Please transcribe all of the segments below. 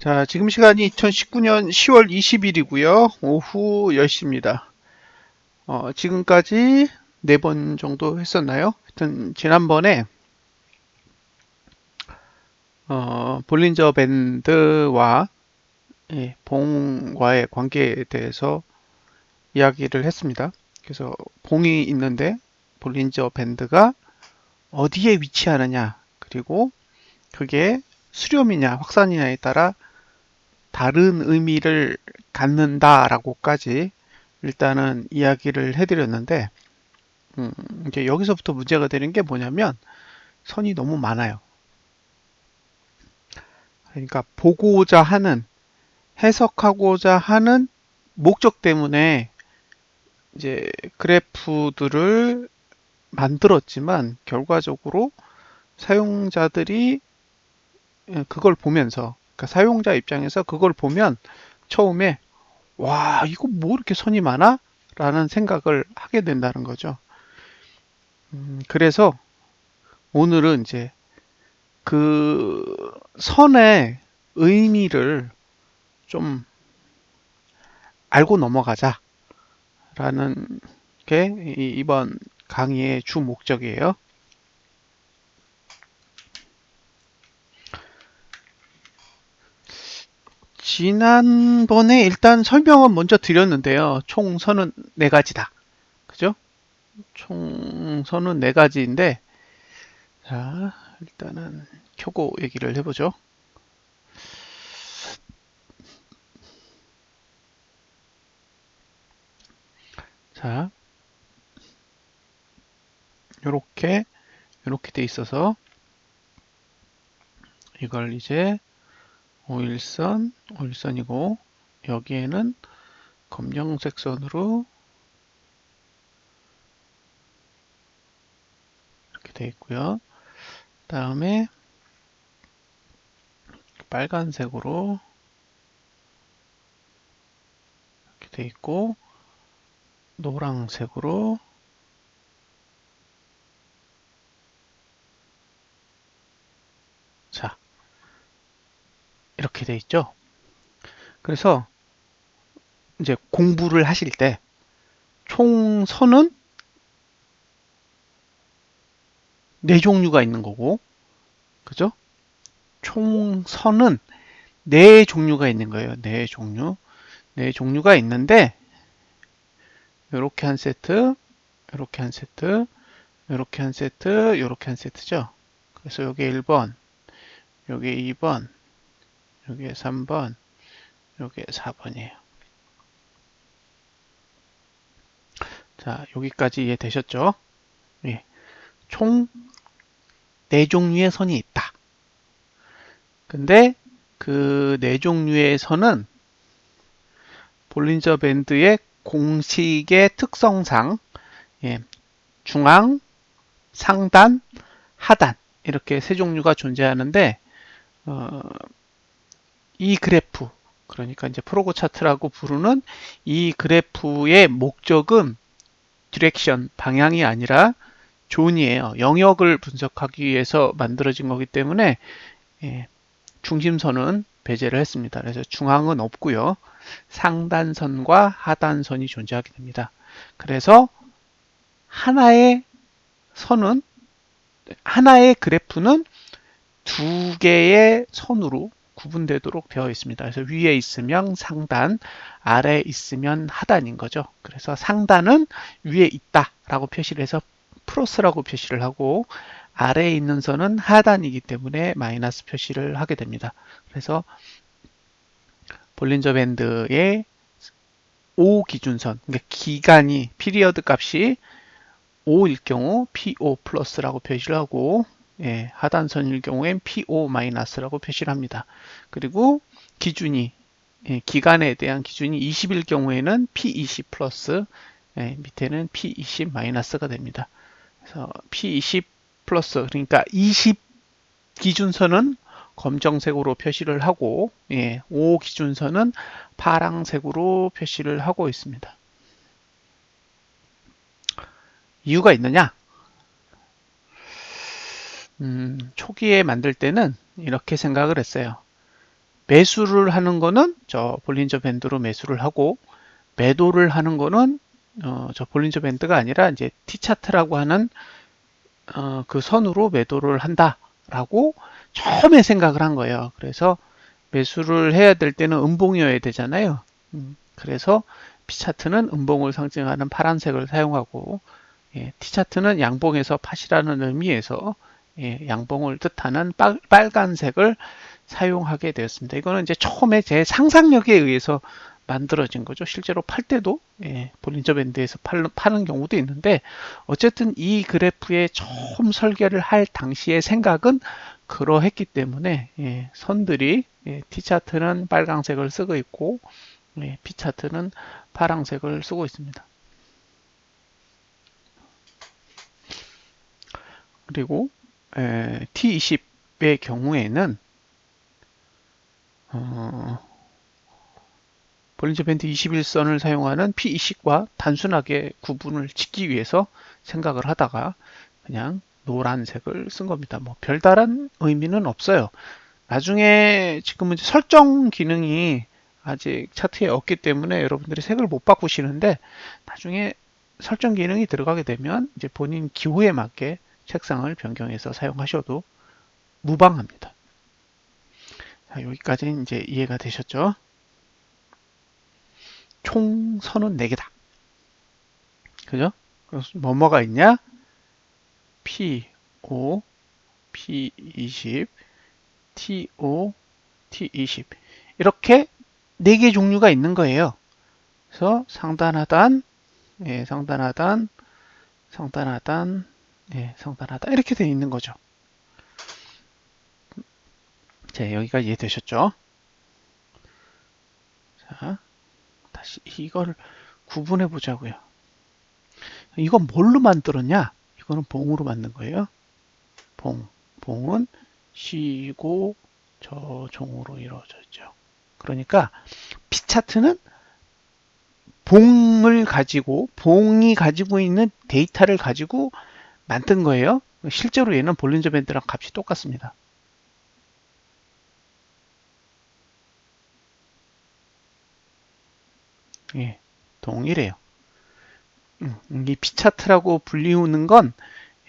자, 지금 시간이 2019년 10월 20일이고요. 오후 10시입니다. 지금까지 4번 정도 했었나요? 하여튼 지난번에 볼린저 밴드와 봉과의 관계에 대해서 이야기를 했습니다. 그래서 봉이 있는데 볼린저 밴드가 어디에 위치하느냐, 그리고 그게 수렴이냐 확산이냐에 따라 다른 의미를 갖는다라고까지 일단은 이야기를 해드렸는데, 이제 여기서부터 문제가 되는 게 뭐냐면 선이 너무 많아요. 그러니까 보고자 하는, 해석하고자 하는 목적 때문에 이제 그래프들을 만들었지만 결과적으로 사용자들이 그걸 보면서, 그러니까 사용자 입장에서 그걸 보면 처음에 와, 이거 뭐 이렇게 선이 많아? 라는 생각을 하게 된다는 거죠. 그래서 오늘은 이제 그 선의 의미를 좀 알고 넘어가자라는 게 이번 강의의 주 목적이에요. 지난번에 일단 설명은 먼저 드렸는데요. 총 선은 4가지다. 그죠? 총 선은 4가지인데, 자, 일단은 켜고 얘기를 해보죠. 자, 요렇게 돼 있어서 이걸 이제 5일선이고 여기에는 검정색 선으로 이렇게 돼 있고요. 다음에 빨간색으로 이렇게 돼 있고 노란색으로 자 이렇게 돼 있죠. 그래서 이제 공부를 하실 때 총선은 4종류가 있는 거고, 그죠? 총선은 4종류가 있는 거예요. 4종류. 4종류가 있는데 이렇게 한 세트, 이렇게 한 세트, 이렇게 한 세트, 이렇게 한 세트죠. 그래서 여기 1번, 여기 2번, 여기 3번, 여기 4번이에요. 자, 여기까지 이해되셨죠? 예. 총 4종류의 선이 있다. 근데 그 4종류의 선은 볼린저 밴드의 공식의 특성상 예, 중앙, 상단, 하단 이렇게 3종류가 존재하는데 어, 이 그래프, 그러니까 이제 프로그 차트라고 부르는 이 그래프의 목적은 디렉션, 방향이 아니라 존이에요. 영역을 분석하기 위해서 만들어진 거기 때문에 예, 중심선은 배제를 했습니다. 그래서 중앙은 없고요. 상단선과 하단선이 존재하게 됩니다. 그래서 하나의 선은, 하나의 그래프는 2개의 선으로 구분되도록 되어 있습니다. 그래서 위에 있으면 상단, 아래에 있으면 하단인 거죠. 그래서 상단은 위에 있다라고 표시를 해서 플러스라고 표시를 하고, 아래에 있는 선은 하단이기 때문에 마이너스 표시를 하게 됩니다. 그래서 볼린저 밴드의 O 기준선, 그러니까 기간이 피리어드 값이 5일 경우 PO 플러스라고 표시를 하고, 예, 하단선일 경우엔 PO 마이너스라고 표시를 합니다. 그리고 기준이, 예, 기간에 대한 기준이 20일 경우에는 P20 플러스, 예, 밑에는 P20 마이너스가 됩니다. 그래서 P20 플러스, 그러니까 20 기준선은 검정색으로 표시를 하고, 예, 5 기준선은 파랑색으로 표시를 하고 있습니다. 이유가 있느냐? 초기에 만들 때는 이렇게 생각을 했어요. 매수를 하는 거는 저 볼린저 밴드로 매수를 하고, 매도를 하는 거는 저 볼린저 밴드가 아니라 이제 T차트라고 하는 그 선으로 매도를 한다라고 처음에 생각을 한 거예요. 그래서 매수를 해야 될 때는 음봉이어야 되잖아요. 그래서 P차트는 음봉을 상징하는 파란색을 사용하고, 예, T차트는 양봉에서 팥이라는 의미에서 예, 양봉을 뜻하는 빨간색을 사용하게 되었습니다. 이거는 이제 처음에 제 상상력에 의해서 만들어진 거죠. 실제로 팔 때도 예, 볼린저 밴드에서 파는 경우도 있는데, 어쨌든 이 그래프에 처음 설계를 할 당시의 생각은 그러했기 때문에 예, 선들이 예, T차트는 빨강색을 쓰고 있고 예, P차트는 파란색을 쓰고 있습니다. 그리고 T20의 경우에는 볼린저 밴드 21선을 사용하는 P20과 단순하게 구분을 짓기 위해서 생각을 하다가 그냥 노란색을 쓴 겁니다. 뭐 별다른 의미는 없어요. 나중에 지금은 설정 기능이 아직 차트에 없기 때문에 여러분들이 색을 못 바꾸시는데, 나중에 설정 기능이 들어가게 되면 이제 본인 기호에 맞게 색상을 변경해서 사용하셔도 무방합니다. 자, 여기까지는 이제 이해가 되셨죠? 총 선은 4개다. 그죠? 그래서 뭐뭐가 있냐? P5, P20, TO, T20 이렇게 4개 종류가 있는 거예요. 그래서 상단 하단, 예, 상단 하단, 상단 하단, 예, 상단 하단 이렇게 되어 있는 거죠. 자, 여기까지 이해되셨죠? 자, 다시 이걸 구분해 보자고요. 이건 뭘로 만들었냐? 이거는 봉으로 만든 거예요. 봉. 봉은 쉬고 저종으로 이루어져 있죠. 그러니까 P차트는 봉이 가지고 있는 데이터를 가지고 만든 거예요. 실제로 얘는 볼린저 밴드랑 값이 똑같습니다. 예, 동일해요. 이 P차트라고 불리우는 건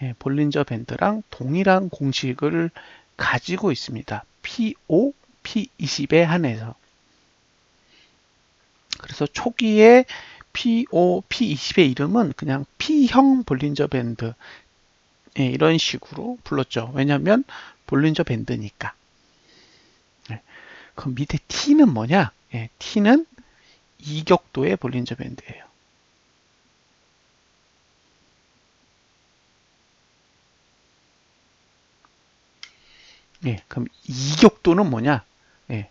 예, 볼린저 밴드랑 동일한 공식을 가지고 있습니다. P5, P20에 한해서. 그래서 초기에 P5, P20의 이름은 그냥 P형 볼린저 밴드 예, 이런 식으로 불렀죠. 왜냐하면 볼린저 밴드니까. 예, 그럼 밑에 T는 뭐냐? 예, T는 이격도의 볼린저 밴드예요. 예, 그럼 이격도는 뭐냐? 예,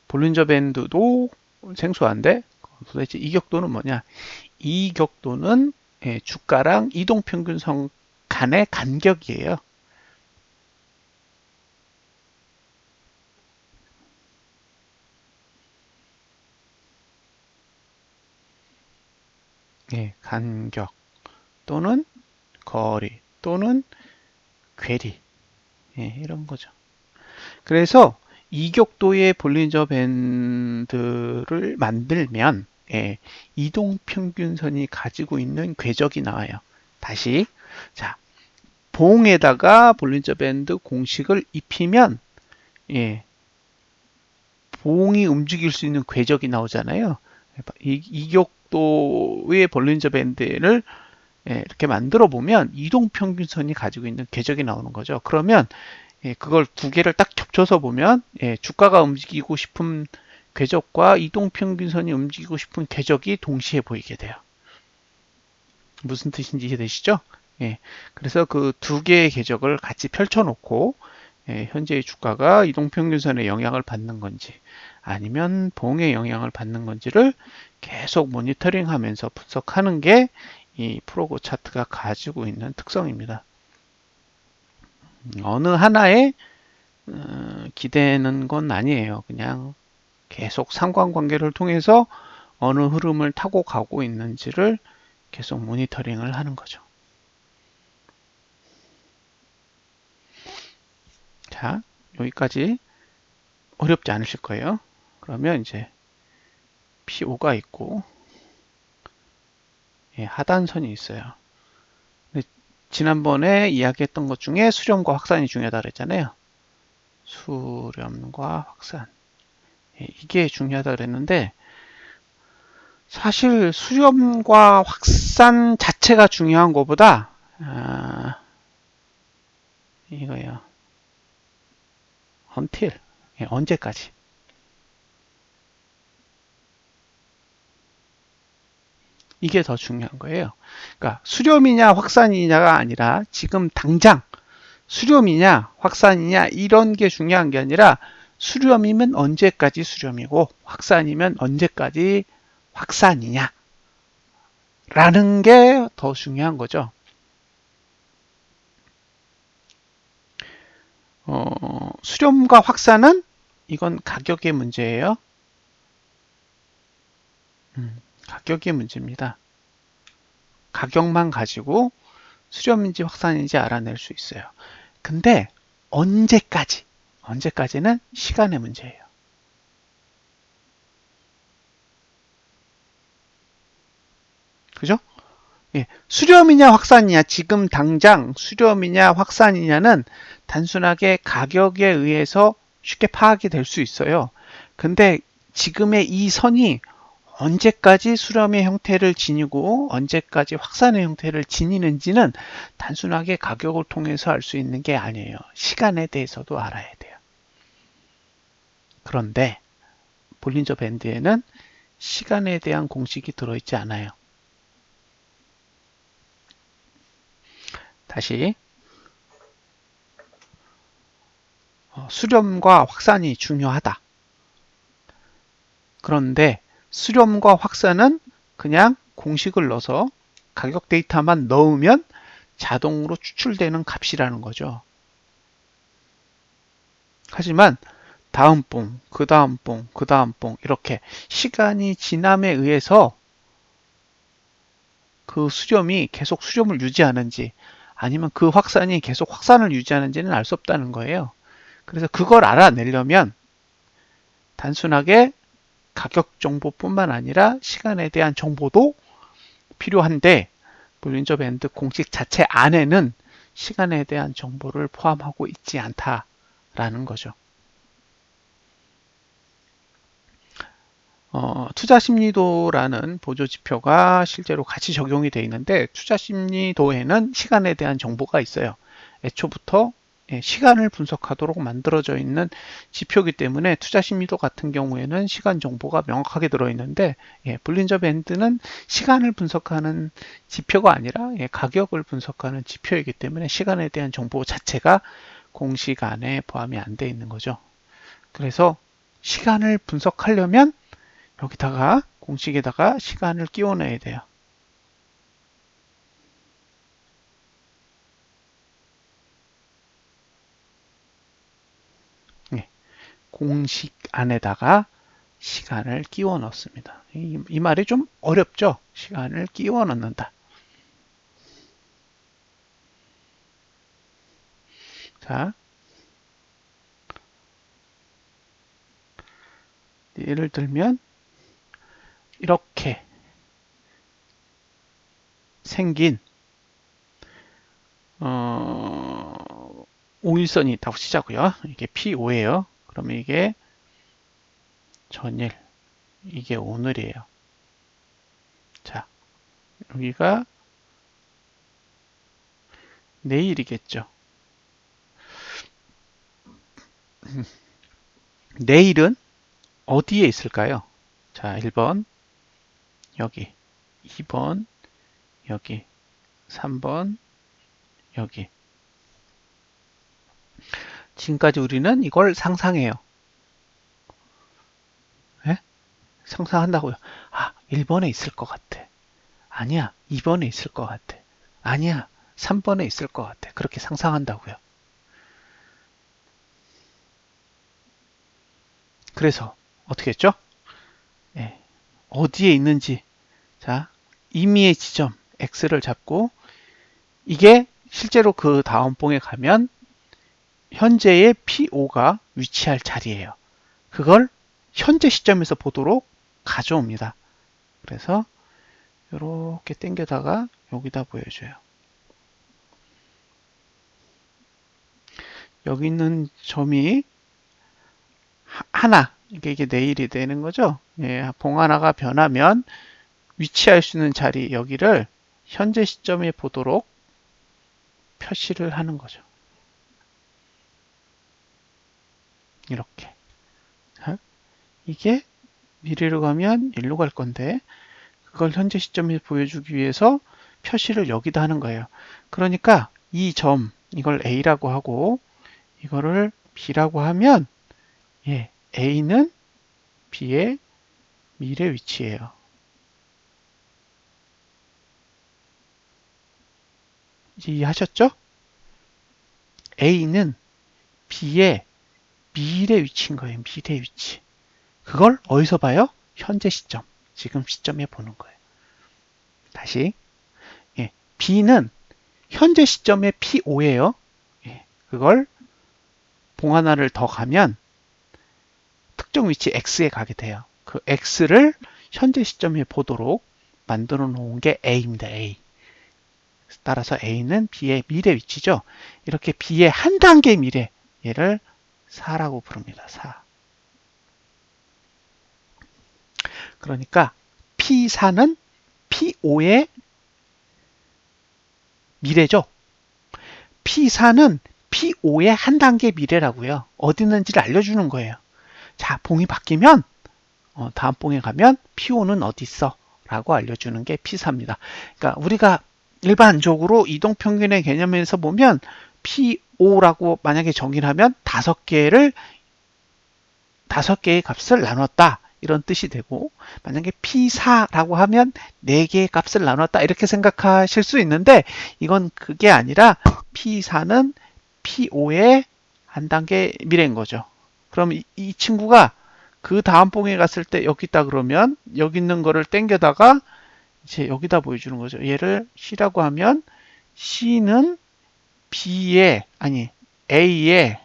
볼린저 밴드도 생소한데 도대체 이격도는 뭐냐? 이격도는 예, 주가랑 이동평균선 간의 간격이에요. 예, 간격 또는 거리 또는 괴리 예, 이런 거죠. 그래서 이격도의 볼린저 밴드를 만들면 예, 이동평균선이 가지고 있는 궤적이 나와요. 다시 자 봉에다가 볼린저 밴드 공식을 입히면 예, 봉이 움직일 수 있는 궤적이 나오잖아요. 이격도의 볼린저 밴드를 예, 이렇게 만들어 보면 이동평균선이 가지고 있는 궤적이 나오는 거죠. 그러면 예, 그걸 두 개를 딱 겹쳐서 보면 예, 주가가 움직이고 싶은 궤적과 이동평균선이 움직이고 싶은 궤적이 동시에 보이게 돼요. 무슨 뜻인지 이해되시죠? 예, 그래서 그 두 개의 궤적을 같이 펼쳐놓고 예, 현재의 주가가 이동평균선의 영향을 받는 건지 아니면 봉의 영향을 받는 건지를 계속 모니터링하면서 분석하는 게 이 프로고 차트가 가지고 있는 특성입니다. 어느 하나에 기대는 건 아니에요. 그냥 계속 상관관계를 통해서 어느 흐름을 타고 가고 있는지를 계속 모니터링을 하는 거죠. 자, 여기까지 어렵지 않으실 거예요. 그러면 이제 P5가 있고 예, 하단선이 있어요. 근데 지난번에 이야기했던 것 중에 수렴과 확산이 중요하다 그랬잖아요. 수렴과 확산. 예, 이게 중요하다 그랬는데 사실 수렴과 확산 자체가 중요한 것보다 이거예요. until 예, 언제까지. 이게 더 중요한 거예요. 그러니까 수렴이냐 확산이냐가 아니라 지금 당장 수렴이냐 확산이냐 이런 게 중요한 게 아니라 수렴이면 언제까지 수렴이고 확산이면 언제까지 확산이냐 라는 게 더 중요한 거죠. 수렴과 확산은 이건 가격의 문제예요. 가격의 문제입니다. 가격만 가지고 수렴인지 확산인지 알아낼 수 있어요. 근데 언제까지는 시간의 문제예요. 그죠? 예, 수렴이냐 확산이냐 지금 당장 수렴이냐 확산이냐는 단순하게 가격에 의해서 쉽게 파악이 될 수 있어요. 근데 지금의 이 선이 언제까지 수렴의 형태를 지니고 언제까지 확산의 형태를 지니는지는 단순하게 가격을 통해서 알 수 있는 게 아니에요. 시간에 대해서도 알아야 돼요. 그런데 볼린저 밴드에는 시간에 대한 공식이 들어있지 않아요. 다시 수렴과 확산이 중요하다. 그런데 수렴과 확산은 그냥 공식을 넣어서 가격 데이터만 넣으면 자동으로 추출되는 값이라는 거죠. 하지만 다음 뽕, 그 다음 뽕, 그 다음 뽕 이렇게 시간이 지남에 의해서 그 수렴이 계속 수렴을 유지하는지 아니면 그 확산이 계속 확산을 유지하는지는 알 수 없다는 거예요. 그래서 그걸 알아내려면 단순하게 가격 정보뿐만 아니라 시간에 대한 정보도 필요한데 볼린저 밴드 공식 자체 안에는 시간에 대한 정보를 포함하고 있지 않다라는 거죠. 투자심리도라는 보조지표가 실제로 같이 적용이 되어 있는데 투자심리도에는 시간에 대한 정보가 있어요. 애초부터 시간을 분석하도록 만들어져 있는 지표이기 때문에 투자심리도 같은 경우에는 시간 정보가 명확하게 들어있는데 볼린저 밴드는 시간을 분석하는 지표가 아니라 가격을 분석하는 지표이기 때문에 시간에 대한 정보 자체가 공식 안에 포함이 안 돼 있는 거죠. 그래서 시간을 분석하려면 여기다가 공식에다가 시간을 끼워넣어야 돼요. 네, 공식 안에다가 시간을 끼워 넣습니다. 이 말이 좀 어렵죠? 시간을 끼워 넣는다. 자, 예를 들면 이렇게 생긴 5일선이 있다고 치자고요. 이게 P5예요. 그러면 이게 전일, 이게 오늘이에요. 자, 여기가 내일이겠죠. 내일은 어디에 있을까요? 자, 1번 여기, 2번 여기, 3번 여기. 지금까지 우리는 이걸 상상해요. 예? 상상한다고요. 아, 1번에 있을 것 같아. 아니야, 2번에 있을 것 같아. 아니야, 3번에 있을 것 같아. 그렇게 상상한다고요. 그래서 어떻게 했죠? 예, 어디에 있는지. 자, 임의의 지점 X를 잡고 이게 실제로 그 다음 봉에 가면 현재의 P5가 위치할 자리예요. 그걸 현재 시점에서 보도록 가져옵니다. 그래서 이렇게 당겨다가 여기다 보여줘요. 여기 있는 점이 하나, 이게 내일이 되는 거죠. 예, 봉 하나가 변하면 위치할 수 있는 자리 여기를 현재 시점에 보도록 표시를 하는 거죠. 이렇게. 자, 이게 미래로 가면 일로 갈 건데 그걸 현재 시점에 보여주기 위해서 표시를 여기다 하는 거예요. 그러니까 이 점, 이걸 A라고 하고 이거를 B라고 하면 예, A는 B의 미래 위치예요. 이해하셨죠? A는 B의 미래 위치인 거예요. 미래 위치. 그걸 어디서 봐요? 현재 시점. 지금 시점에 보는 거예요. 다시. 예, B는 현재 시점의 P5예요. 예, 그걸 봉 하나를 더 가면 특정 위치 X에 가게 돼요. 그 X를 현재 시점에 보도록 만들어 놓은 게 A입니다. A. 따라서 A는 B의 미래 위치죠. 이렇게 B의 한 단계 미래, 얘를 4라고 부릅니다. 4. 그러니까 P4는 P5의 미래죠. P4는 P5의 한 단계 미래라고요. 어디 있는지를 알려주는 거예요. 자, 봉이 바뀌면 다음 봉에 가면 P5는 어디 있어? 라고 알려주는 게 P4입니다. 그러니까 우리가 일반적으로 이동평균의 개념에서 보면 P5라고 만약에 정의를 하면 5개의 값을 나눴다. 이런 뜻이 되고 만약에 P4라고 하면 4개의 값을 나눴다. 이렇게 생각하실 수 있는데 이건 그게 아니라 P4는 P5의 한 단계 미래인 거죠. 그럼 이 친구가 그 다음 봉에 갔을 때 여기 있다 그러면 여기 있는 거를 땡겨다가 이제 여기다 보여주는 거죠. 얘를 C라고 하면 C는 B의 아니 A의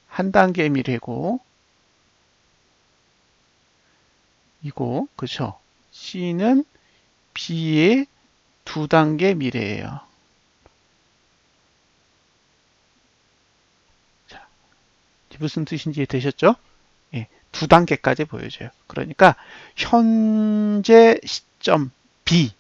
한 단계 미래고 이거 그쵸? C는 B의 2단계 미래예요. 자, 무슨 뜻인지 되셨죠? 예, 2단계까지 보여줘요. 그러니까 현재 시점 B,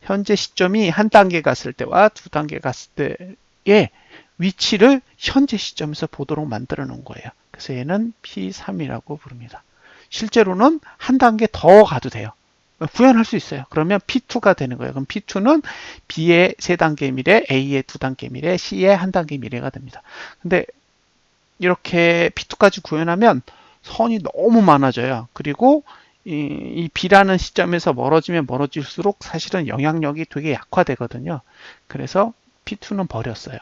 현재 시점이 한 단계 갔을 때와 2단계 갔을 때의 위치를 현재 시점에서 보도록 만들어 놓은 거예요. 그래서 얘는 P3이라고 부릅니다. 실제로는 한 단계 더 가도 돼요. 구현할 수 있어요. 그러면 P2가 되는 거예요. 그럼 P2는 B의 3단계 미래, A의 2단계 미래, C의 한 단계 미래가 됩니다. 근데 이렇게 P2까지 구현하면 선이 너무 많아져요. 그리고 이 B라는 시점에서 멀어지면 멀어질수록 사실은 영향력이 되게 약화되거든요. 그래서 P2는 버렸어요.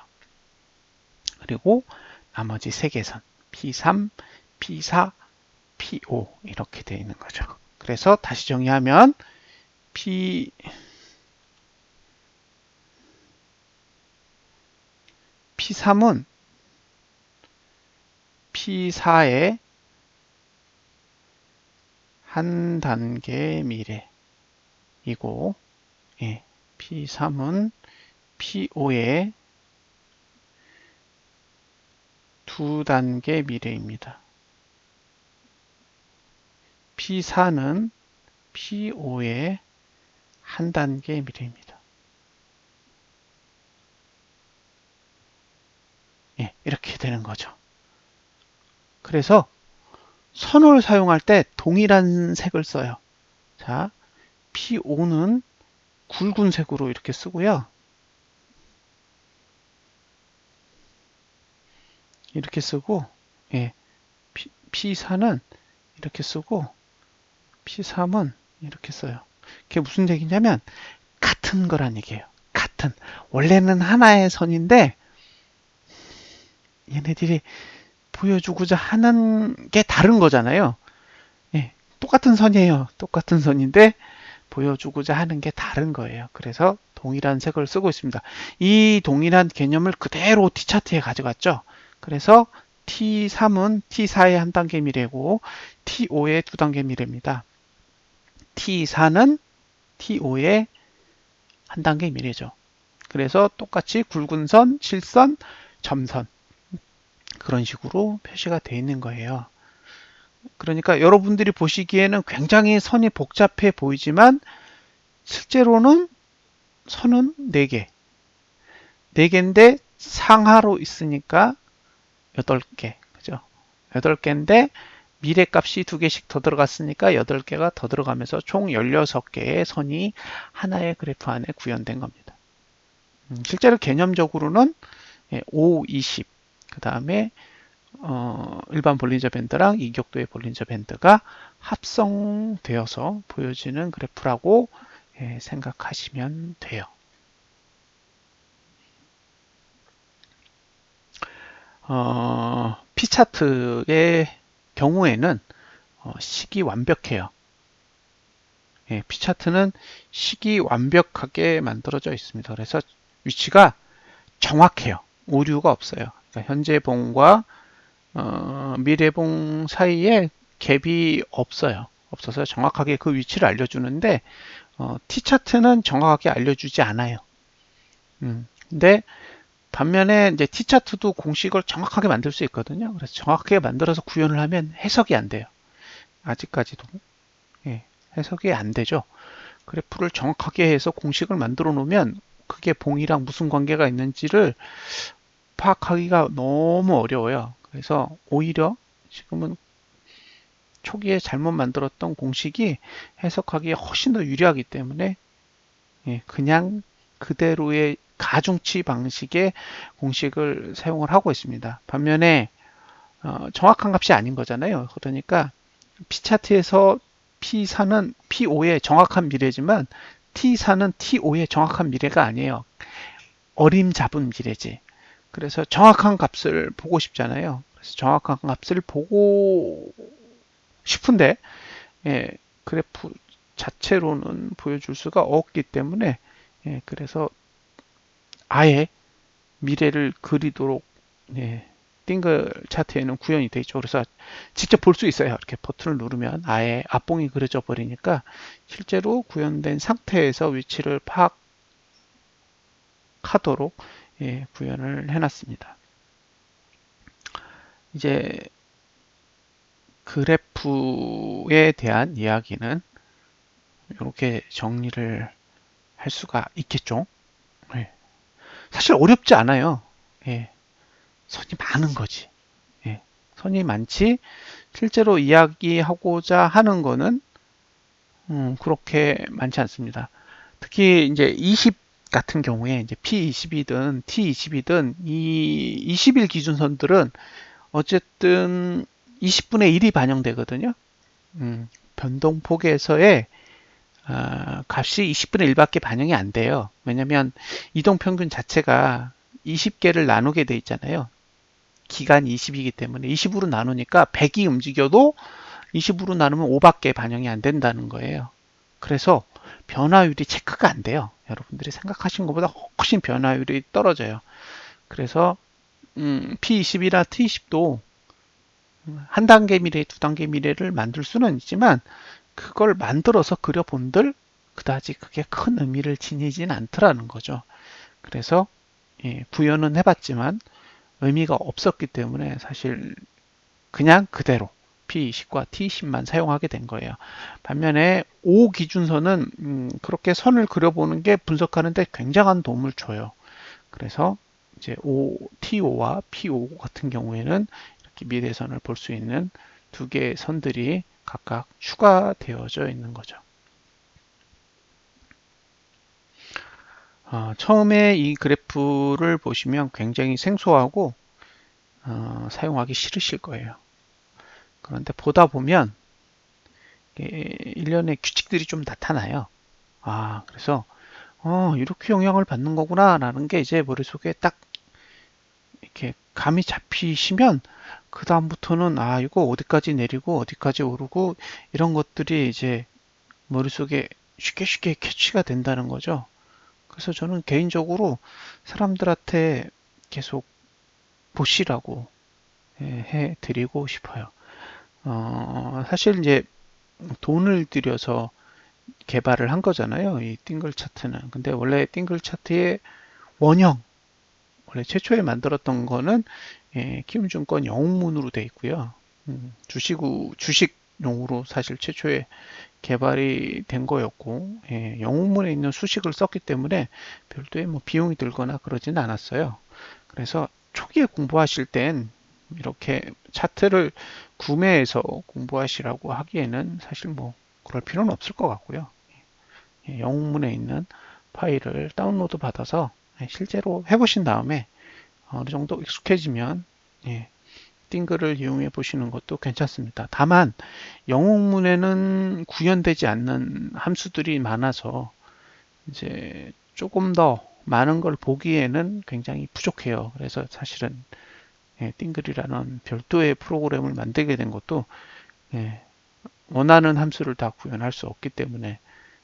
그리고 나머지 3개 선 P3, P4, P5 이렇게 되어 있는 거죠. 그래서 다시 정리하면 P3은 P4의 한 단계 미래이고 예, P3은 P5의 2단계 미래입니다. P4는 P5의 한 단계 미래입니다. 예, 이렇게 되는 거죠. 그래서 선호를 사용할 때 동일한 색을 써요. 자, P5는 굵은 색으로 이렇게 쓰고요. 이렇게 쓰고, 예, P4는 이렇게 쓰고, P3은 이렇게 써요. 그게 무슨 얘기냐면, 같은 거란 얘기예요. 같은. 원래는 하나의 선인데, 얘네들이 보여주고자 하는 게 다른 거잖아요. 예, 똑같은 선이에요. 똑같은 선인데, 보여주고자 하는 게 다른 거예요. 그래서 동일한 색을 쓰고 있습니다. 이 동일한 개념을 그대로 T차트에 가져갔죠. 그래서 T3은 T4의 한 단계 미래고 T5의 두 단계 미래입니다. T4는 T5의 한 단계 미래죠. 그래서 똑같이 굵은 선, 실선, 점선 그런 식으로 표시가 되어 있는 거예요. 그러니까 여러분들이 보시기에는 굉장히 선이 복잡해 보이지만 실제로는 선은 4개. 4개인데 상하로 있으니까 8개. 그죠? 8개인데 미래값이 2개씩 더 들어갔으니까 8개가 더 들어가면서 총 16개의 선이 하나의 그래프 안에 구현된 겁니다. 실제로 개념적으로는 5, 20, 그 다음에 일반 볼린저 밴드랑 이격도의 볼린저 밴드가 합성되어서 보여지는 그래프라고 생각하시면 돼요. P차트의 경우에는 식이 완벽해요. P차트는 식이 완벽하게 만들어져 있습니다. 그래서 위치가 정확해요. 오류가 없어요. 그러니까 현재봉과 미래봉 사이에 갭이 없어요. 없어서 정확하게 그 위치를 알려주는데 T차트는 정확하게 알려주지 않아요. 근데 반면에 이제 T차트도 공식을 정확하게 만들 수 있거든요. 그래서 정확하게 만들어서 구현을 하면 해석이 안 돼요. 아직까지도 해석이 안 되죠. 그래프를 정확하게 해서 공식을 만들어 놓으면 그게 봉이랑 무슨 관계가 있는지를 파악하기가 너무 어려워요. 그래서 오히려 지금은 초기에 잘못 만들었던 공식이 해석하기에 훨씬 더 유리하기 때문에 그냥 그대로의 가중치 방식의 공식을 사용을 하고 있습니다. 반면에 정확한 값이 아닌 거잖아요. 그러니까 P차트에서 P4는 P5의 정확한 미래지만 T4는 T5의 정확한 미래가 아니에요. 어림잡은 미래지. 그래서 정확한 값을 보고 싶잖아요. 그래서 정확한 값을 보고 싶은데 그래프 자체로는 보여줄 수가 없기 때문에 그래서 아예 미래를 그리도록 띵글 차트에는 구현이 되어 있죠. 그래서 직접 볼 수 있어요. 이렇게 버튼을 누르면 아예 앞봉이 그려져 버리니까 실제로 구현된 상태에서 위치를 파악하도록 구현을 해놨습니다. 이제 그래프에 대한 이야기는 이렇게 정리를 할 수가 있겠죠. 사실 어렵지 않아요. 선이 많은 거지. 선이 많지 실제로 이야기하고자 하는 거는 그렇게 많지 않습니다. 특히 이제 20 같은 경우에 이제 P20이든 T20이든 이 20일 기준선들은 어쨌든 20분의 1이 반영되거든요. 변동폭에서의 값이 20분의 1밖에 반영이 안 돼요. 왜냐면 이동평균 자체가 20개를 나누게 돼 있잖아요. 기간이 20이기 때문에 20으로 나누니까 100이 움직여도 20으로 나누면 5밖에 반영이 안 된다는 거예요. 그래서 변화율이 체크가 안 돼요. 여러분들이 생각하신 것보다 훨씬 변화율이 떨어져요. 그래서 P20이나 T20도 한 단계 미래, 두 단계 미래를 만들 수는 있지만 그걸 만들어서 그려본들 그다지 그게 큰 의미를 지니진 않더라는 거죠. 그래서 구현은 해봤지만 의미가 없었기 때문에 사실 그냥 그대로 P20과 T10만 사용하게 된 거예요. 반면에 O 기준선은 그렇게 선을 그려보는 게 분석하는 데 굉장한 도움을 줘요. 그래서 이제 T5와 P5 같은 경우에는 이렇게 미래선을 볼 수 있는 두 개의 선들이 각각 추가되어져 있는 거죠. 처음에 이 그래프를 보시면 굉장히 생소하고 사용하기 싫으실 거예요. 그런데 보다 보면 일련의 규칙들이 좀 나타나요. 그래서 이렇게 영향을 받는 거구나 라는 게 이제 머릿속에 딱 이렇게 감이 잡히시면 그 다음부터는 이거 어디까지 내리고 어디까지 오르고 이런 것들이 이제 머릿속에 쉽게 캐치가 된다는 거죠. 그래서 저는 개인적으로 사람들한테 계속 보시라고 해드리고 싶어요. 사실 이제 돈을 들여서 개발을 한 거잖아요. 이 띵글 차트는. 근데 원래 띵글 차트의 원형, 원래 최초에 만들었던 거는 키움증권 영웅문으로 돼 있고요. 주식용으로 사실 최초에 개발이 된 거였고, 영웅문에 있는 수식을 썼기 때문에 별도의 뭐 비용이 들거나 그러진 않았어요. 그래서 초기에 공부하실 땐 이렇게 차트를 구매해서 공부하시라고 하기에는 사실 뭐 그럴 필요는 없을 것 같고요. 영문에 있는 파일을 다운로드 받아서 실제로 해보신 다음에 어느 정도 익숙해지면 띵글을 이용해 보시는 것도 괜찮습니다. 다만 영웅문에는 구현되지 않는 함수들이 많아서 이제 조금 더 많은 걸 보기에는 굉장히 부족해요. 그래서 사실은 띵글이라는 별도의 프로그램을 만들게 된 것도 원하는 함수를 다 구현할 수 없기 때문에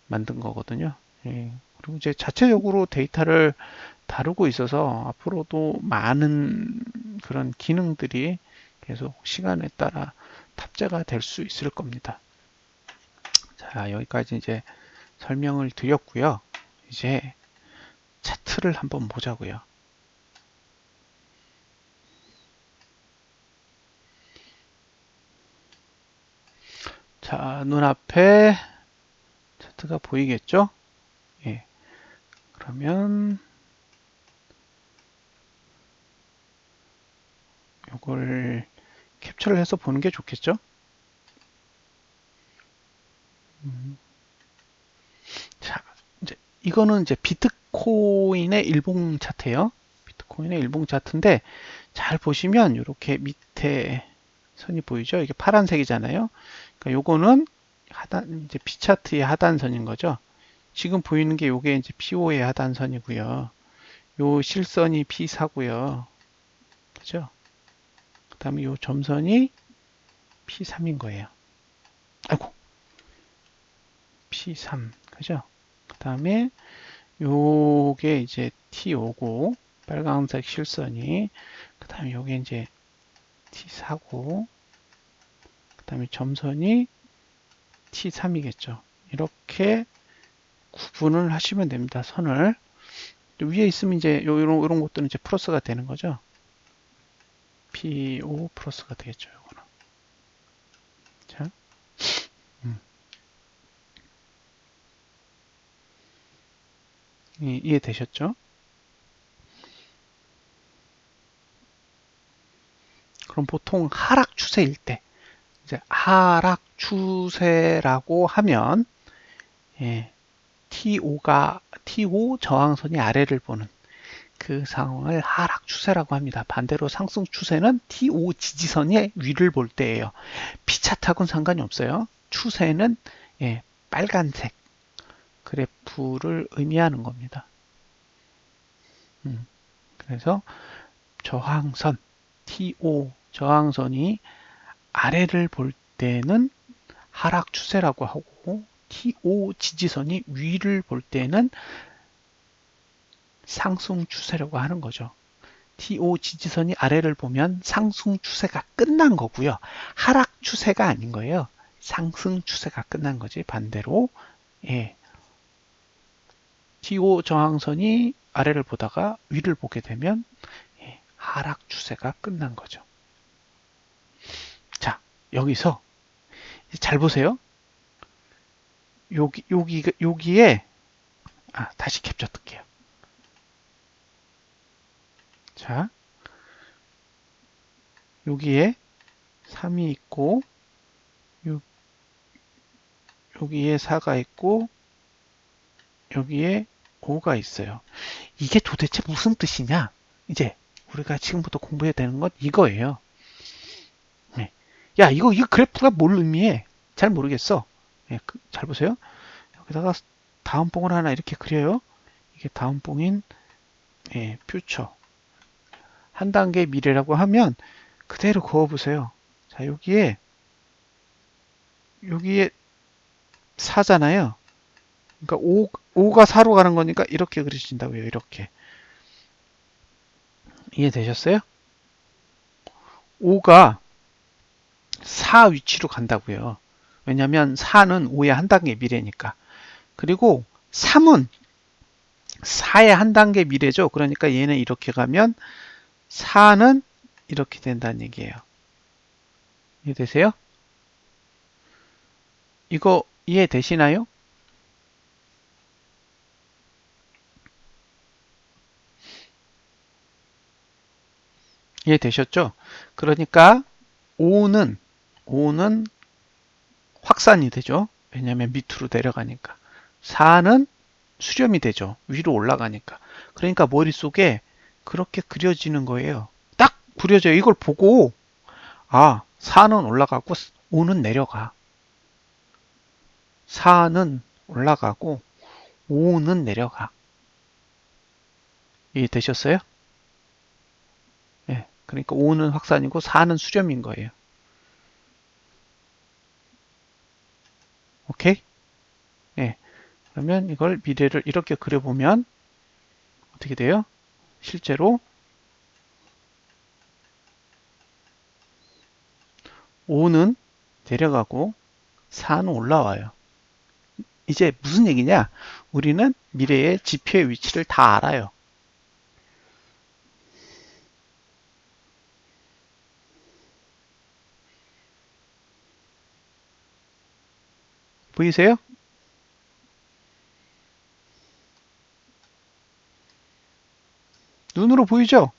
만든 거거든요. 그리고 이제 자체적으로 데이터를 다루고 있어서 앞으로도 많은 그런 기능들이 계속 시간에 따라 탑재가 될 수 있을 겁니다. 자, 여기까지 이제 설명을 드렸고요. 이제 차트를 한번 보자고요. 자, 눈앞에 차트가 보이겠죠? 예. 그러면 이걸 캡처를 해서 보는 게 좋겠죠? 자, 이제 이거는 이제 비트코인의 일봉 차트예요. 비트코인의 일봉 차트인데 잘 보시면 이렇게 밑에 선이 보이죠? 이게 파란색이잖아요. 그러니까 요거는 하단 이제 B 차트의 하단선인 거죠. 지금 보이는 게 요게 이제 P5의 하단선이고요. 요 실선이 P4고요. 그죠? 그다음에 요 점선이 P3인 거예요. 아이고, P3. 그죠? 그다음에 요게 이제 T5고 빨간색 실선이 그다음에 요게 이제 T4고 그다음에 점선이 T3이겠죠. 이렇게 구분을 하시면 됩니다. 선을 위에 있으면 이제 이런 것들은 이제 플러스가 되는 거죠. P5 플러스가 되겠죠. 요거는. 자, 이해되셨죠? 그럼 보통 하락 추세일 때 이제 하락 추세라고 하면 T5 저항선이 아래를 보는 그 상황을 하락 추세라고 합니다. 반대로 상승 추세는 T5 지지선이 위를 볼 때예요. P차트하고는 상관이 없어요. 추세는 빨간색 그래프를 의미하는 겁니다. 그래서 저항선 T5 저항선이 아래를 볼 때는 하락 추세라고 하고 T5 지지선이 위를 볼 때는 상승 추세라고 하는 거죠. T5 지지선이 아래를 보면 상승 추세가 끝난 거고요. 하락 추세가 아닌 거예요. 상승 추세가 끝난 거지. 반대로 T5 저항선이 아래를 보다가 위를 보게 되면 하락 추세가 끝난 거죠. 자, 여기서 잘 보세요. 여기에 다시 캡처 뜰게요. 자, 여기에 3이 있고 여기에 4가 있고 여기에 5가 있어요. 이게 도대체 무슨 뜻이냐? 이제 우리가 지금부터 공부해야 되는 건 이거예요. 네. 야, 이거 그래프가 뭘 의미해? 잘 모르겠어. 잘 보세요. 여기다가 다음 봉을 하나 이렇게 그려요. 이게 다음 봉인 퓨처. 한 단계 미래라고 하면 그대로 그어보세요. 자, 여기에 4잖아요. 그러니까 5가 4로 가는 거니까 이렇게 그려진다고요. 이렇게. 이해되셨어요? 5가 4 위치로 간다고요. 왜냐면 4는 5의 한 단계 미래니까. 그리고 3은 4의 한 단계 미래죠. 그러니까 얘는 이렇게 가면 4는 이렇게 된다는 얘기예요. 이해되세요? 이거 이해되시나요? 이해되셨죠? 그러니까 5는 확산이 되죠. 왜냐면 밑으로 내려가니까. 4는 수렴이 되죠. 위로 올라가니까. 그러니까 머릿속에 그렇게 그려지는 거예요. 딱 그려져요. 이걸 보고 4는 올라가고 5는 내려가. 4는 올라가고 5는 내려가. 이해되셨어요? 예. 그러니까 5는 확산이고 4는 수렴인 거예요. 오케이? 예. 그러면 이걸 미래를 이렇게 그려보면 어떻게 돼요? 실제로 5는 내려가고 4는 올라와요. 이제 무슨 얘기냐? 우리는 미래의 지표의 위치를 다 알아요. 보이세요? 눈으로 보이죠?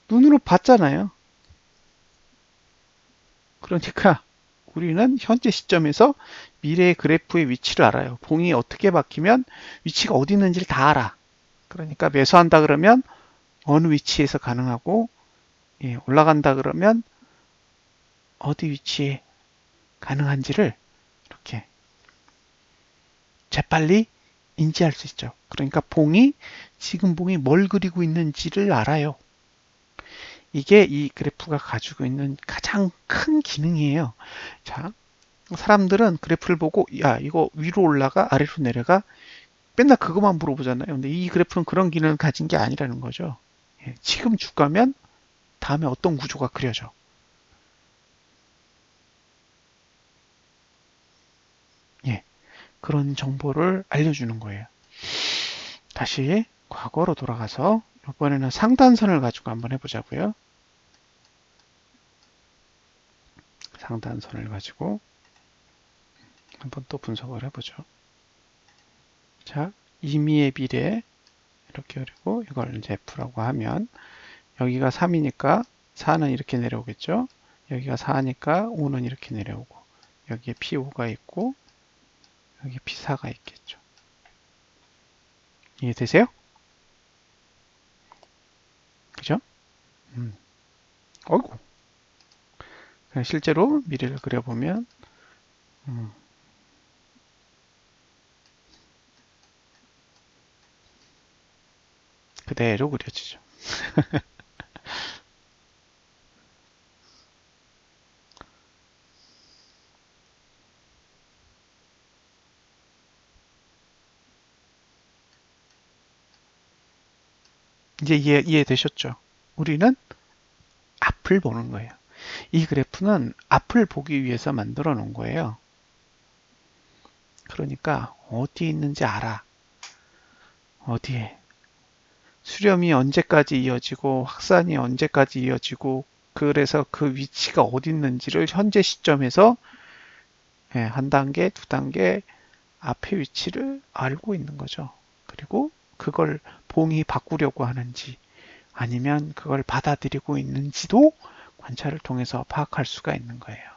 눈으로 봤잖아요. 그러니까 우리는 현재 시점에서 미래의 그래프의 위치를 알아요. 봉이 어떻게 바뀌면 위치가 어디 있는지를 다 알아. 그러니까 매수한다 그러면 어느 위치에서 가능하고 올라간다 그러면 어디 위치에 가능한지를 이렇게 재빨리 인지할 수 있죠. 그러니까 지금 봉이 뭘 그리고 있는지를 알아요. 이게 이 그래프가 가지고 있는 가장 큰 기능이에요. 자, 사람들은 그래프를 보고 야 이거 위로 올라가 아래로 내려가 맨날 그것만 물어보잖아요. 근데 이 그래프는 그런 기능을 가진 게 아니라는 거죠. 지금 주가면 다음에 어떤 구조가 그려져. 예, 그런 정보를 알려주는 거예요. 다시 과거로 돌아가서 이번에는 상단선을 가지고 한번 해보자고요. 상단선을 가지고 한번 또 분석을 해보죠. 자, 임의의 비례 이렇게 그리고 이걸 이제 F라고 하면 여기가 3이니까 4는 이렇게 내려오겠죠. 여기가 4니까 5는 이렇게 내려오고 여기에 P5가 있고 여기 P4가 있겠죠. 이해되세요? 그죠? 어이구. 실제로 미래를 그려보면 그대로 그려지죠. 이제 이해되셨죠? 우리는 앞을 보는 거예요. 이 그래프는 앞을 보기 위해서 만들어 놓은 거예요. 그러니까 어디에 있는지 알아. 어디에. 수렴이 언제까지 이어지고 확산이 언제까지 이어지고 그래서 그 위치가 어디 있는지를 현재 시점에서 한 단계, 두 단계 앞의 위치를 알고 있는 거죠. 그리고 그걸 봉이 바꾸려고 하는지 아니면 그걸 받아들이고 있는지도 관찰을 통해서 파악할 수가 있는 거예요.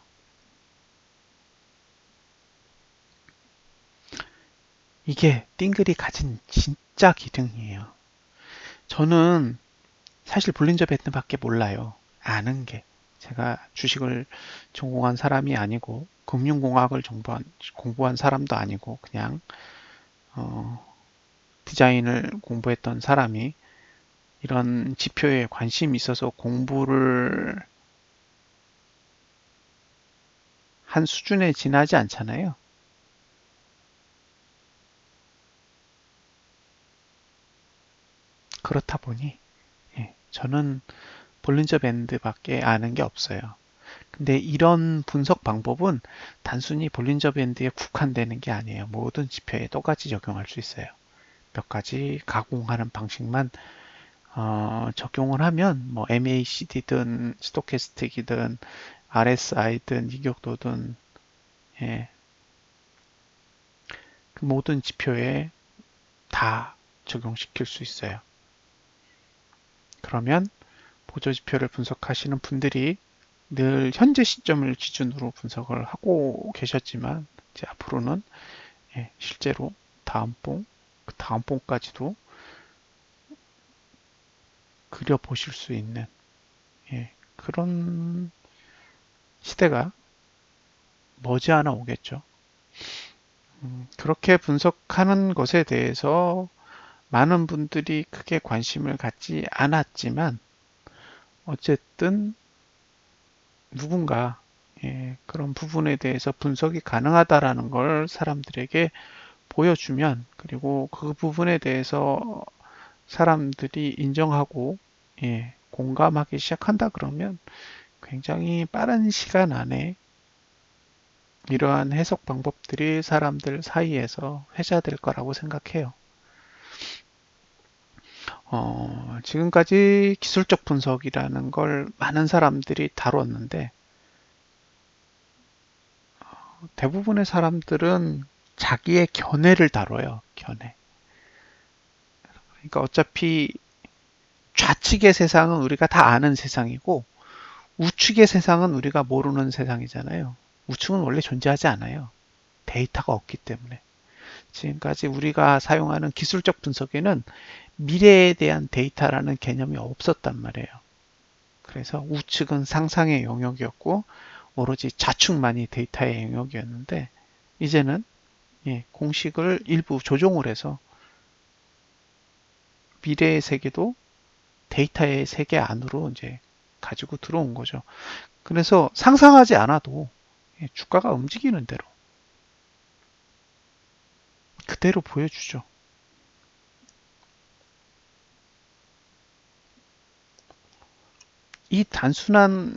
이게 띵글이 가진 진짜 기능이에요. 저는 사실 볼린저 밴드밖에 몰라요. 아는 게. 제가 주식을 전공한 사람이 아니고 금융공학을 공부한 사람도 아니고 그냥 어, 디자인을 공부했던 사람이 이런 지표에 관심이 있어서 공부를 한 수준에 지나지 않잖아요. 그렇다 보니 저는 볼린저 밴드밖에 아는 게 없어요. 근데 이런 분석 방법은 단순히 볼린저 밴드에 국한되는 게 아니에요. 모든 지표에 똑같이 적용할 수 있어요. 몇 가지 가공하는 방식만 적용을 하면 뭐 MACD든 스토캐스틱이든 RSI든 이격도든 예, 그 모든 지표에 다 적용시킬 수 있어요. 그러면 보조지표를 분석하시는 분들이 늘 현재 시점을 기준으로 분석을 하고 계셨지만 이제 앞으로는 실제로 다음 봉, 그 다음 봉까지도 그려보실 수 있는 그런 시대가 머지않아 오겠죠. 그렇게 분석하는 것에 대해서 많은 분들이 크게 관심을 갖지 않았지만 어쨌든 누군가 그런 부분에 대해서 분석이 가능하다라는 걸 사람들에게 보여주면 그리고 그 부분에 대해서 사람들이 인정하고 공감하기 시작한다 그러면 굉장히 빠른 시간 안에 이러한 해석 방법들이 사람들 사이에서 회자될 거라고 생각해요. 지금까지 기술적 분석이라는 걸 많은 사람들이 다뤘는데 대부분의 사람들은 자기의 견해를 다뤄요. 견해. 그러니까 어차피 좌측의 세상은 우리가 다 아는 세상이고 우측의 세상은 우리가 모르는 세상이잖아요. 우측은 원래 존재하지 않아요. 데이터가 없기 때문에. 지금까지 우리가 사용하는 기술적 분석에는 미래에 대한 데이터라는 개념이 없었단 말이에요. 그래서 우측은 상상의 영역이었고 오로지 좌측만이 데이터의 영역이었는데 이제는 공식을 일부 조정을 해서 미래의 세계도 데이터의 세계 안으로 이제 가지고 들어온 거죠. 그래서 상상하지 않아도 주가가 움직이는 대로 그대로 보여주죠. 이 단순한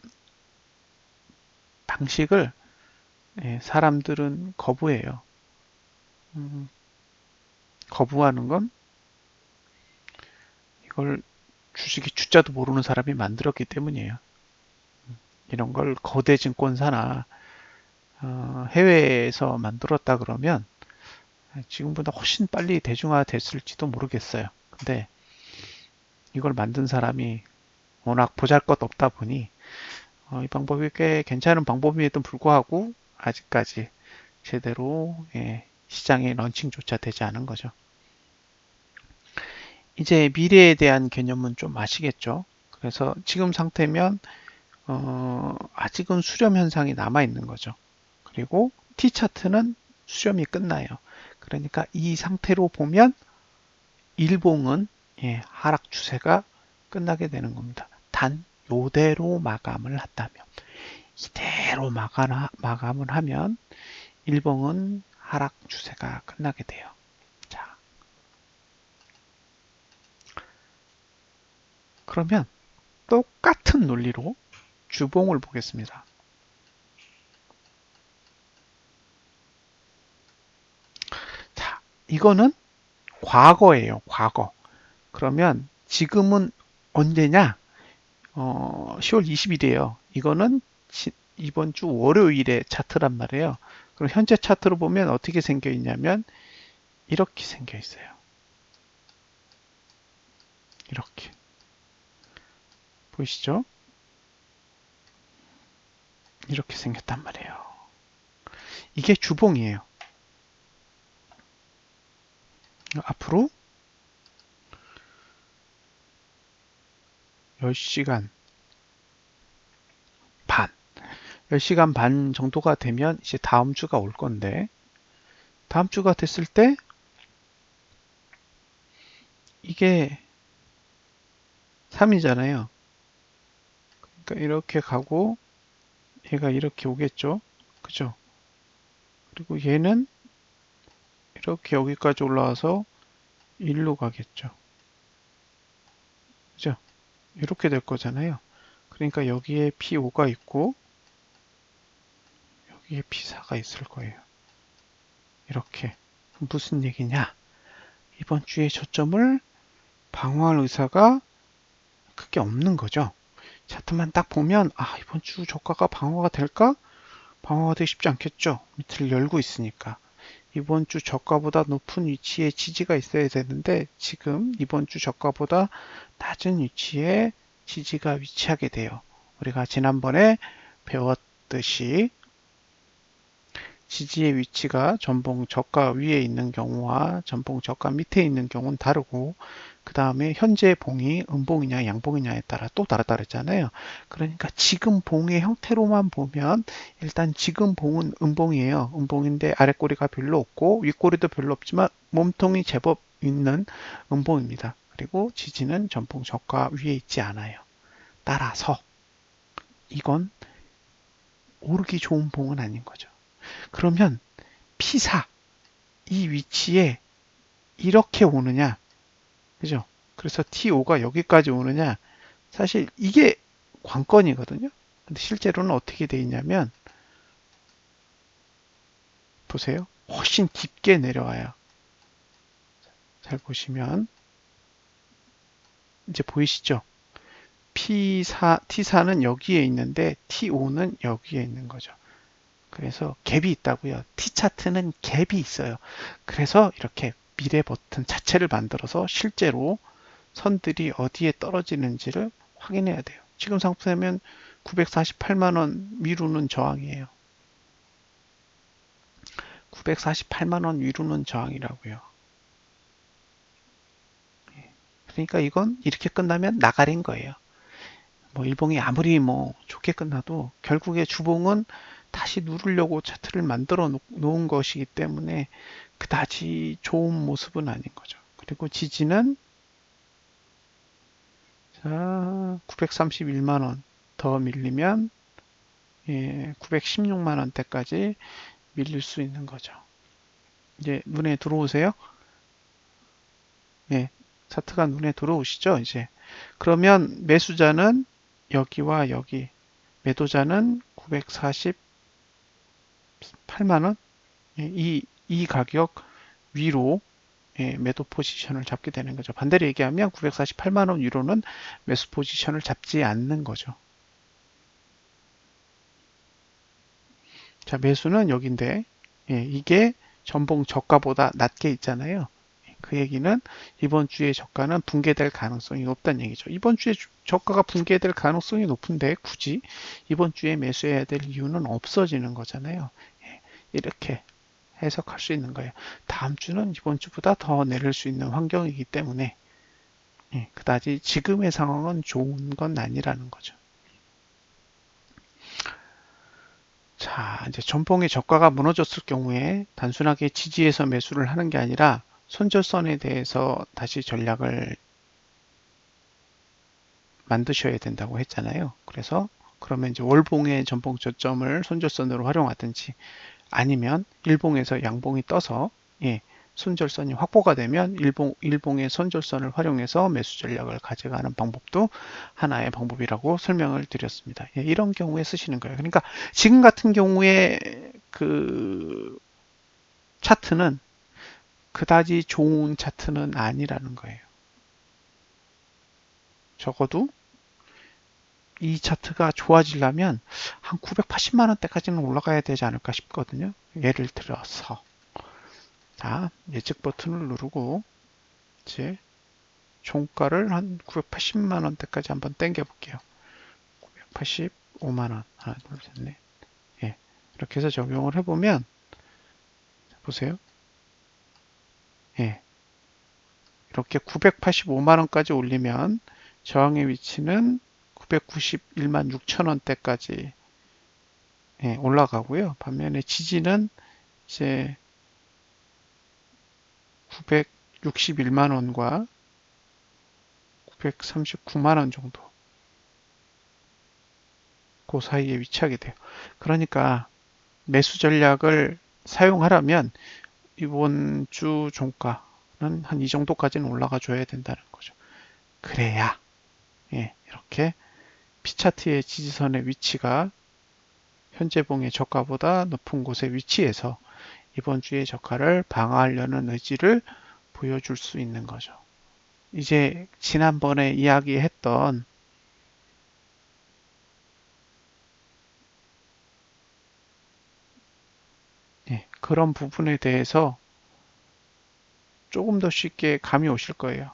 방식을 사람들은 거부해요. 음, 거부하는 건 이걸 주식이 주자도 모르는 사람이 만들었기 때문이에요. 이런 걸 거대 증권사나 해외에서 만들었다 그러면 지금보다 훨씬 빨리 대중화됐을지도 모르겠어요. 근데 이걸 만든 사람이 워낙 보잘것없다 보니 이 방법이 꽤 괜찮은 방법임에도 불구하고 아직까지 제대로 시장에 런칭조차 되지 않은 거죠. 이제 미래에 대한 개념은 좀 아시겠죠? 그래서 지금 상태면 아직은 수렴 현상이 남아 있는 거죠. 그리고 T 차트는 수렴이 끝나요. 그러니까 이 상태로 보면 일봉은 하락 추세가 끝나게 되는 겁니다. 단 요대로 마감을 한다면 이대로 마감을 하면 일봉은 하락 추세가 끝나게 돼요. 자, 그러면 똑같은 논리로 주봉을 보겠습니다. 자, 이거는 과거예요. 과거. 그러면 지금은 언제냐? 10월 20일이에요. 이거는 이번 주 월요일에 차트란 말이에요. 그럼 현재 차트로 보면 어떻게 생겨 있냐면 이렇게 생겨 있어요. 이렇게. 보이시죠? 이렇게 생겼단 말이에요. 이게 주봉이에요. 앞으로 10시간 반. 10시간 반 정도가 되면 이제 다음 주가 올 건데 다음 주가 됐을 때 이게 3이잖아요. 그러니까 이렇게 가고 얘가 이렇게 오겠죠. 그죠? 그리고 얘는 이렇게 여기까지 올라와서 일로 가겠죠. 그죠? 이렇게 될 거잖아요. 그러니까 여기에 P5가 있고 여기에 P4가 있을 거예요. 이렇게. 무슨 얘기냐? 이번 주에 저점을 방어할 의사가 크게 없는 거죠. 차트만 딱 보면 이번 주 저가가 방어가 될까? 방어가 되기 쉽지 않겠죠. 밑을 열고 있으니까. 이번 주 저가보다 높은 위치에 지지가 있어야 되는데 지금 이번 주 저가보다 낮은 위치에 지지가 위치하게 돼요. 우리가 지난번에 배웠듯이 지지의 위치가 전봉 저가 위에 있는 경우와 전봉 저가 밑에 있는 경우는 다르고 그 다음에 현재 봉이 음봉이냐 양봉이냐에 따라 또 다르다 그랬잖아요. 그러니까 지금 봉의 형태로만 보면 일단 지금 봉은 음봉이에요. 음봉인데 아랫꼬리가 별로 없고 윗꼬리도 별로 없지만 몸통이 제법 있는 음봉입니다. 그리고 지지는 전봉 저가 위에 있지 않아요. 따라서 이건 오르기 좋은 봉은 아닌 거죠. 그러면 P4 이 위치에 이렇게 오느냐, 그죠? 그래서 T5가 여기까지 오느냐, 사실 이게 관건이거든요. 근데 실제로는 어떻게 돼 있냐면, 보세요. 훨씬 깊게 내려와요. 잘 보시면, 이제 보이시죠? T4는 여기에 있는데, T5는 여기에 있는 거죠. 그래서 갭이 있다고요. T차트는 갭이 있어요. 그래서 이렇게 미래 버튼 자체를 만들어서 실제로 선들이 어디에 떨어지는지를 확인해야 돼요. 지금 상태면 948만 원 위로는 저항이에요. 948만 원 위로는 저항이라고요. 그러니까 이건 이렇게 끝나면 나가린 거예요. 뭐 일봉이 아무리 뭐 좋게 끝나도 결국에 주봉은 다시 누르려고 차트를 만들어 놓은 것이기 때문에 그다지 좋은 모습은 아닌 거죠. 그리고 지지는 자 931만 원 더 밀리면 916만 원대까지 밀릴 수 있는 거죠. 이제 눈에 들어오세요? 예, 차트가 눈에 들어오시죠? 이제 그러면 매수자는 여기와 여기, 매도자는 948만 원, 이 가격 위로 매도 포지션을 잡게 되는 거죠. 반대로 얘기하면 948만 원 위로는 매수 포지션을 잡지 않는 거죠. 자, 매수는 여기인데 이게 전봉 저가보다 낮게 있잖아요. 그 얘기는 이번 주에 저가는 붕괴될 가능성이 높다는 얘기죠. 이번 주에 저가가 붕괴될 가능성이 높은데 굳이 이번 주에 매수해야 될 이유는 없어지는 거잖아요. 이렇게 해석할 수 있는 거예요. 다음 주는 이번 주보다 더 내릴 수 있는 환경이기 때문에 그다지 지금의 상황은 좋은 건 아니라는 거죠. 자, 이제 전봉의 저가가 무너졌을 경우에 단순하게 지지해서 매수를 하는 게 아니라 손절선에 대해서 다시 전략을 만드셔야 된다고 했잖아요. 그래서 그러면 이제 월봉의 전봉 저점을 손절선으로 활용하든지 아니면 일봉에서 양봉이 떠서 손절선이 확보가 되면 일봉의 손절선을 활용해서 매수 전략을 가져가는 방법도 하나의 방법이라고 설명을 드렸습니다. 이런 경우에 쓰시는 거예요. 그러니까 지금 같은 경우에 그 차트는 그다지 좋은 차트는 아니라는 거예요. 적어도 이 차트가 좋아지려면 한 980만 원대까지는 올라가야 되지 않을까 싶거든요. 예를 들어서 자, 예측 버튼을 누르고 이제 종가를 한 980만 원대까지 한번 당겨 볼게요. 985만 원. 하나, 둘, 셋, 넷. 예. 이렇게 해서 적용을 해보면 보세요. 예. 이렇게 985만 원까지 올리면 저항의 위치는 991만 6천 원대까지 올라가고요. 반면에 지지는 이제 961만 원과 939만 원 정도 그 사이에 위치하게 돼요. 그러니까 매수 전략을 사용하려면 이번 주 종가는 한 이 정도까지는 올라가 줘야 된다는 거죠. 그래야 예, 이렇게 P차트의 지지선의 위치가 현재 봉의 저가보다 높은 곳에 위치해서 이번 주의 저가를 방어하려는 의지를 보여줄 수 있는 거죠. 이제 지난번에 이야기했던 그런 부분에 대해서 조금 더 쉽게 감이 오실 거예요.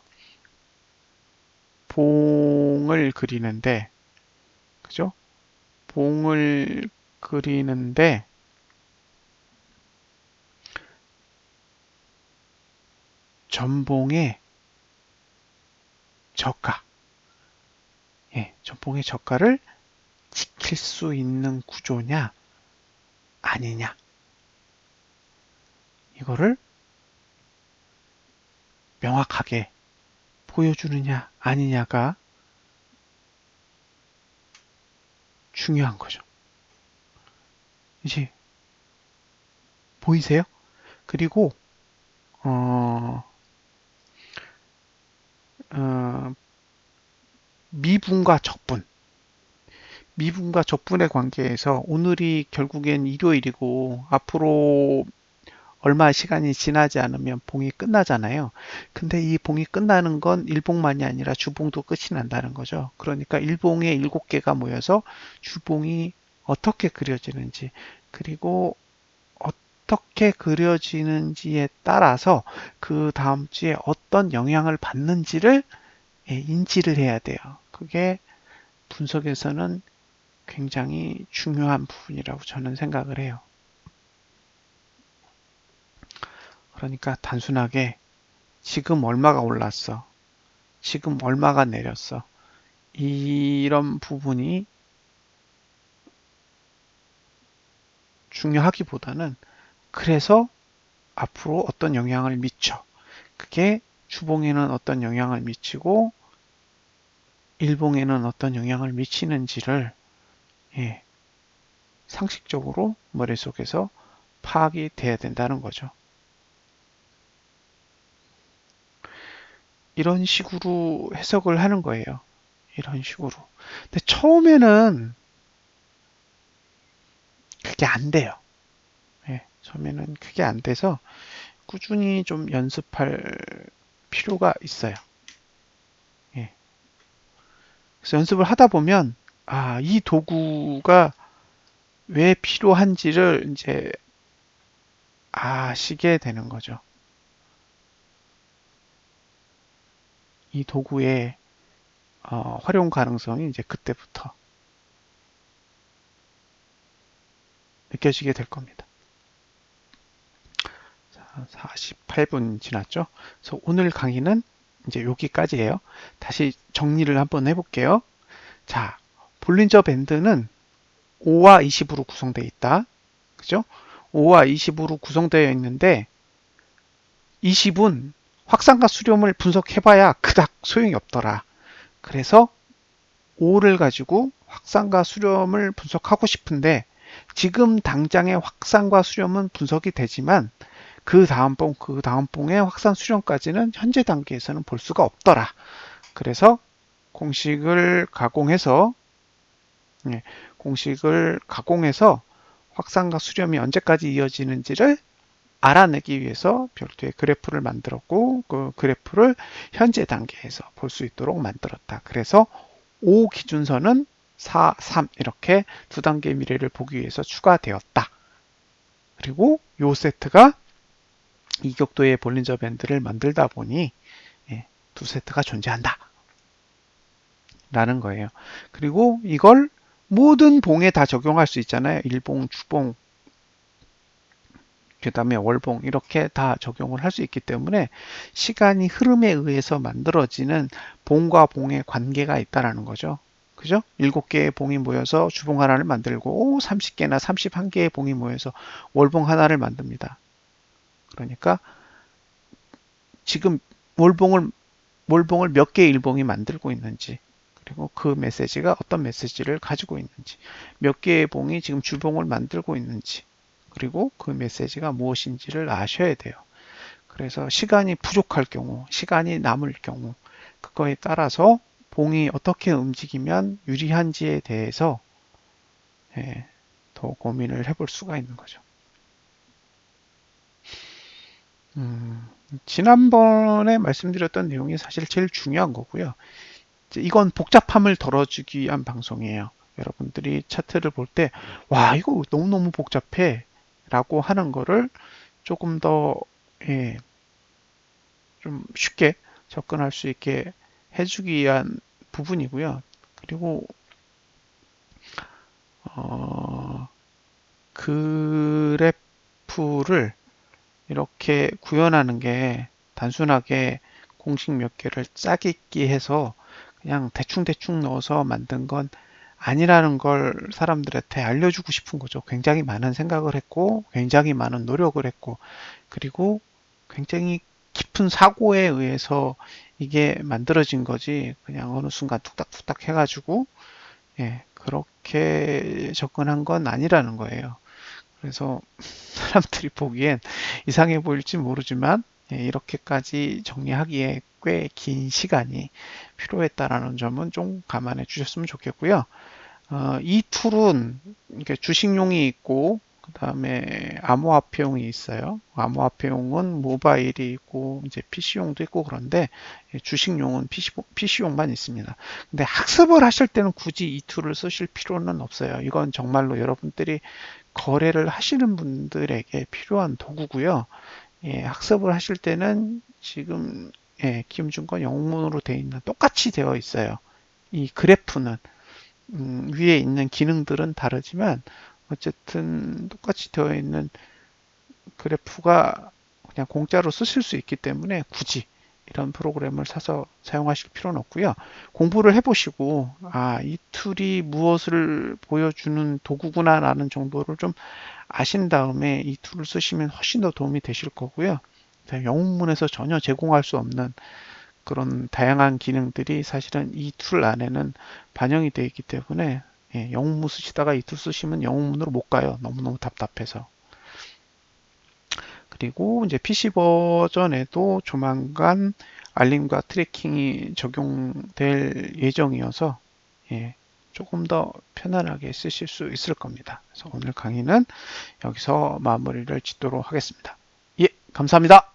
봉을 그리는데, 그죠? 봉을 그리는데, 전봉의 저가, 전봉의 저가를 지킬 수 있는 구조냐, 아니냐. 이거를 명확하게 보여주느냐, 아니냐가 중요한 거죠. 이제 보이세요? 그리고 어, 어, 미분과 적분, 미분과 적분의 관계에서 오늘이 결국엔 일요일이고 앞으로 얼마 시간이 지나지 않으면 봉이 끝나잖아요. 근데 이 봉이 끝나는 건 일봉만이 아니라 주봉도 끝이 난다는 거죠. 그러니까 일봉에 7개가 모여서 주봉이 어떻게 그려지는지, 그리고 어떻게 그려지는지에 따라서 그 다음 주에 어떤 영향을 받는지를 인지를 해야 돼요. 그게 분석에서는 굉장히 중요한 부분이라고 저는 생각을 해요. 그러니까 단순하게 지금 얼마가 올랐어, 지금 얼마가 내렸어, 이런 부분이 중요하기보다는 그래서 앞으로 어떤 영향을 미쳐, 그게 주봉에는 어떤 영향을 미치고 일봉에는 어떤 영향을 미치는지를 예, 상식적으로 머릿속에서 파악이 돼야 된다는 거죠. 이런 식으로 해석을 하는 거예요. 이런 식으로. 근데 처음에는 그게 안 돼요. 처음에는 그게 안 돼서 꾸준히 좀 연습할 필요가 있어요. 예. 그래서 연습을 하다 보면 이 도구가 왜 필요한지를 이제 아시게 되는 거죠. 이 도구의 활용 가능성이 이제 그때부터 느껴지게 될 겁니다. 자, 48분 지났죠? 그래서 오늘 강의는 이제 여기까지예요. 다시 정리를 한번 해볼게요. 자, 볼린저 밴드는 5와 20으로 구성되어 있다. 그죠? 5와 20으로 구성되어 있는데 20은 확산과 수렴을 분석해봐야 그닥 소용이 없더라. 그래서 5를 가지고 확산과 수렴을 분석하고 싶은데 지금 당장의 확산과 수렴은 분석이 되지만 그 다음 봉, 그 다음 봉의 확산 수렴까지는 현재 단계에서는 볼 수가 없더라. 그래서 공식을 가공해서 예, 공식을 가공해서 확산과 수렴이 언제까지 이어지는지를 알아내기 위해서 별도의 그래프를 만들었고 그 그래프를 현재 단계에서 볼 수 있도록 만들었다. 그래서 5 기준선은 4, 3 이렇게 두 단계 미래를 보기 위해서 추가되었다. 그리고 요 세트가 이격도의 볼린저 밴드를 만들다 보니 두 세트가 존재한다. 라는 거예요. 그리고 이걸 모든 봉에 다 적용할 수 있잖아요. 일봉, 주봉, 그 다음에 월봉 이렇게 다 적용을 할 수 있기 때문에 시간이 흐름에 의해서 만들어지는 봉과 봉의 관계가 있다라는 거죠. 그죠? 7개의 봉이 모여서 주봉 하나를 만들고 30개나 31개의 봉이 모여서 월봉 하나를 만듭니다. 그러니까 지금 월봉을 몇 개의 일봉이 만들고 있는지, 그리고 그 메시지가 어떤 메시지를 가지고 있는지, 몇 개의 봉이 지금 주봉을 만들고 있는지, 그리고 그 메시지가 무엇인지를 아셔야 돼요. 그래서 시간이 부족할 경우, 시간이 남을 경우, 그거에 따라서 봉이 어떻게 움직이면 유리한지에 대해서 예, 더 고민을 해볼 수가 있는 거죠. 지난번에 말씀드렸던 내용이 사실 제일 중요한 거고요. 이건 복잡함을 덜어주기 위한 방송이에요. 여러분들이 차트를 볼 때, 와, 이거 너무너무 복잡해. 라고 하는 거를 조금 더, 예, 좀 쉽게 접근할 수 있게 해주기 위한 부분이고요. 그리고, 어, 그래프를 이렇게 구현하는 게 단순하게 공식 몇 개를 짜깁기 해서 그냥 대충대충 넣어서 만든 건 아니라는 걸 사람들한테 알려주고 싶은 거죠. 굉장히 많은 생각을 했고, 굉장히 많은 노력을 했고, 그리고 굉장히 깊은 사고에 의해서 이게 만들어진 거지, 그냥 어느 순간 툭닥툭닥 해가지고, 예, 그렇게 접근한 건 아니라는 거예요. 그래서 사람들이 보기엔 이상해 보일지 모르지만 예, 이렇게까지 정리하기에 꽤 긴 시간이 필요했다라는 점은 좀 감안해 주셨으면 좋겠고요. 이 툴은 이렇게 주식용이 있고 그 다음에 암호화폐용이 있어요. 암호화폐용은 모바일이 있고 이제 PC용도 있고 그런데 예, 주식용은 PC용만 있습니다. 근데 학습을 하실 때는 굳이 이 툴을 쓰실 필요는 없어요. 이건 정말로 여러분들이 거래를 하시는 분들에게 필요한 도구고요. 예, 학습을 하실 때는 지금 예, 기음증권 영문으로 되어 있는 똑같이 되어 있어요. 이 그래프는 위에 있는 기능들은 다르지만 어쨌든 똑같이 되어 있는 그래프가 그냥 공짜로 쓰실 수 있기 때문에 굳이 이런 프로그램을 사서 사용하실 필요는 없고요. 공부를 해보시고 이 툴이 무엇을 보여주는 도구구나라는 정도를 좀 아신 다음에 이 툴을 쓰시면 훨씬 더 도움이 되실 거고요. 영문문에서 전혀 제공할 수 없는 그런 다양한 기능들이 사실은 이 툴 안에는 반영이 되어 있기 때문에 예, 영문문 쓰시다가 이 툴 쓰시면 영문문으로 못 가요. 너무너무 답답해서. 그리고 이제 PC 버전에도 조만간 알림과 트래킹이 적용될 예정이어서 예, 조금 더 편안하게 쓰실 수 있을 겁니다. 그래서 오늘 강의는 여기서 마무리를 짓도록 하겠습니다. 예, 감사합니다.